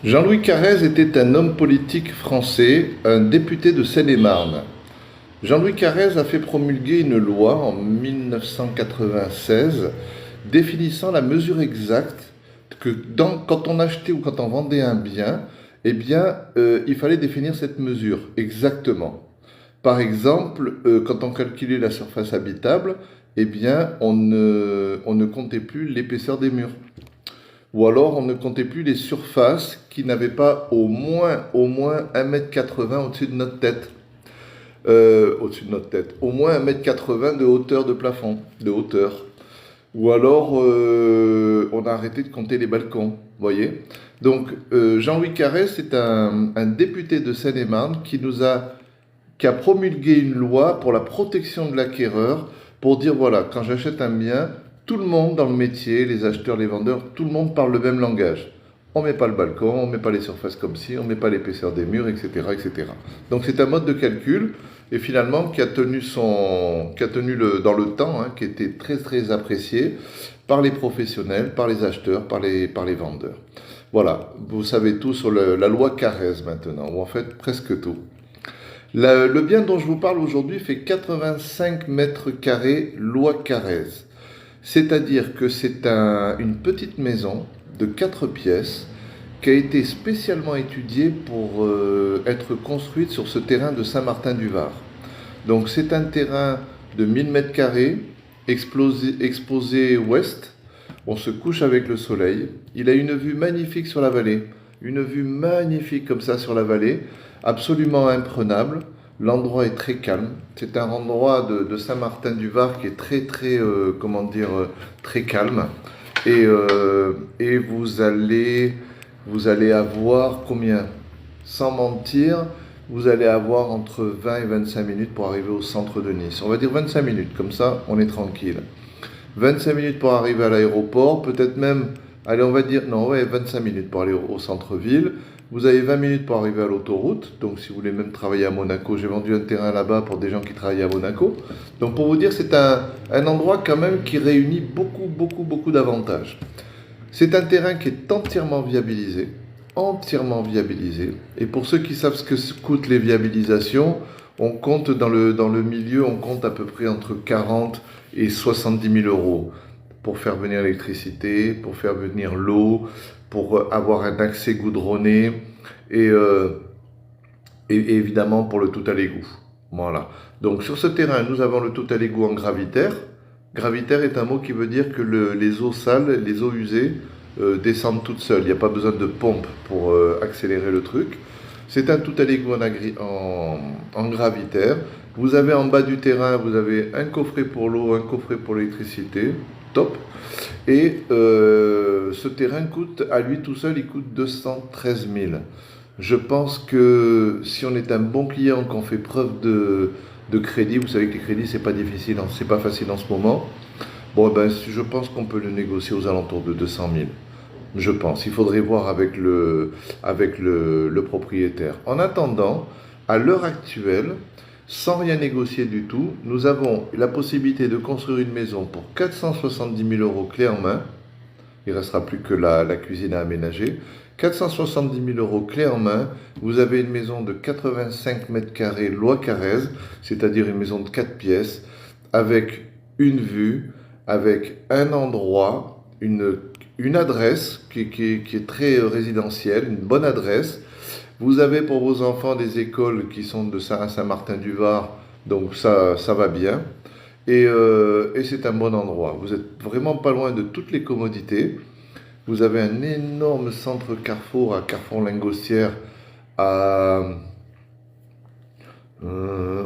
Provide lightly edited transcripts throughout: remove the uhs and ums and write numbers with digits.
Jean-Louis Carrez était un homme politique français, un député de Seine-et-Marne. Jean-Louis Carrez a fait promulguer une loi en 1996 définissant la mesure exacte que quand on achetait ou quand on vendait un bien, il fallait définir cette mesure exactement. Par exemple, quand on calculait la surface habitable, on ne comptait plus l'épaisseur des murs. Ou alors on ne comptait plus les surfaces qui n'avaient pas au moins 1,80 m au-dessus de notre tête. Au-dessus de notre tête. Au moins 1,80 m de hauteur de plafond, de hauteur. Ou alors on a arrêté de compter les balcons, vous voyez. Donc Jean-Louis Carrez, c'est un député de Seine-et-Marne qui a promulgué une loi pour la protection de l'acquéreur, pour dire voilà, quand j'achète un bien, tout le monde dans le métier, les acheteurs, les vendeurs, tout le monde parle le même langage. On ne met pas le balcon, on ne met pas les surfaces comme ci, on ne met pas l'épaisseur des murs, etc., etc. Donc c'est un mode de calcul, et finalement qui a tenu, dans le temps, hein, qui était très très apprécié par les professionnels, par les acheteurs, par les vendeurs. Voilà, vous savez tout sur la loi Carrez maintenant, ou en fait presque tout. Le bien dont je vous parle aujourd'hui fait 85 mètres carrés loi Carrez. C'est-à-dire que c'est une petite maison de 4 pièces qui a été spécialement étudiée pour être construite sur ce terrain de Saint-Martin-du-Var. Donc c'est un terrain de 1000 mètres carrés exposé ouest. On se couche avec le soleil. Il a une vue magnifique sur la vallée. Une vue magnifique comme ça sur la vallée, absolument imprenable. L'endroit est très calme. C'est un endroit de Saint-Martin-du-Var qui est très très très calme. Et vous allez avoir combien? Sans mentir, vous allez avoir entre 20 et 25 minutes pour arriver au centre de Nice. On va dire 25 minutes, comme ça on est tranquille. 25 minutes pour arriver à l'aéroport, peut-être même, allez, on va dire, non, ouais, 25 minutes pour aller au centre-ville. Vous avez 20 minutes pour arriver à l'autoroute. Donc, si vous voulez même travailler à Monaco, j'ai vendu un terrain là-bas pour des gens qui travaillent à Monaco. Donc, pour vous dire, c'est un endroit quand même qui réunit beaucoup, beaucoup, beaucoup d'avantages. C'est un terrain qui est entièrement viabilisé. Entièrement viabilisé. Et pour ceux qui savent ce que coûtent les viabilisations, on compte dans le milieu, on compte à peu près entre 40 et 70 000 euros pour faire venir l'électricité, pour faire venir l'eau, pour avoir un accès goudronné et, euh, et évidemment pour le tout à l'égout. Voilà. Donc sur ce terrain, nous avons le tout à l'égout en gravitaire. Gravitaire est un mot qui veut dire que les eaux sales, les eaux usées descendent toutes seules. Il n'y a pas besoin de pompe pour accélérer le truc. C'est un tout à l'égout en gravitaire. Vous avez en bas du terrain, vous avez un coffret pour l'eau, un coffret pour l'électricité. Top. Et ce terrain coûte, à lui tout seul, il coûte 213 000. Je pense que si on est un bon client, qu'on fait preuve de crédit, vous savez que les crédits, c'est pas difficile, c'est pas facile en ce moment. Bon, ben, je pense qu'on peut le négocier aux alentours de 200 000. Je pense. Il faudrait voir avec le propriétaire. En attendant, à l'heure actuelle, sans rien négocier du tout, nous avons la possibilité de construire une maison pour 470 000 euros clé en main. Il ne restera plus que la cuisine à aménager. 470 000 euros clé en main. Vous avez une maison de 85 mètres carrés loi Carrez, c'est-à-dire une maison de 4 pièces, avec une vue, avec un endroit, une adresse qui est très résidentielle, une bonne adresse. Vous avez pour vos enfants des écoles qui sont de Saint-Martin-du-Var, donc ça va bien. Et c'est un bon endroit. Vous êtes vraiment pas loin de toutes les commodités. Vous avez un énorme centre Carrefour à Carrefour-Lingostière à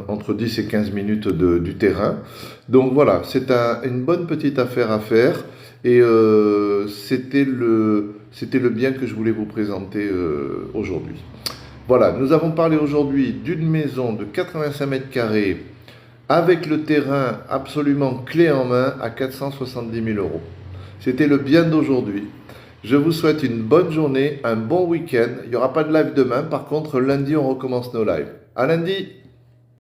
entre 10 et 15 minutes du terrain. Donc voilà, c'est une bonne petite affaire à faire. Et c'était le bien que je voulais vous présenter aujourd'hui. Voilà, nous avons parlé aujourd'hui d'une maison de 85 mètres carrés avec le terrain absolument clé en main à 470 000 euros. C'était le bien d'aujourd'hui. Je vous souhaite une bonne journée, un bon week-end. Il n'y aura pas de live demain. Par contre, lundi, on recommence nos lives. À lundi!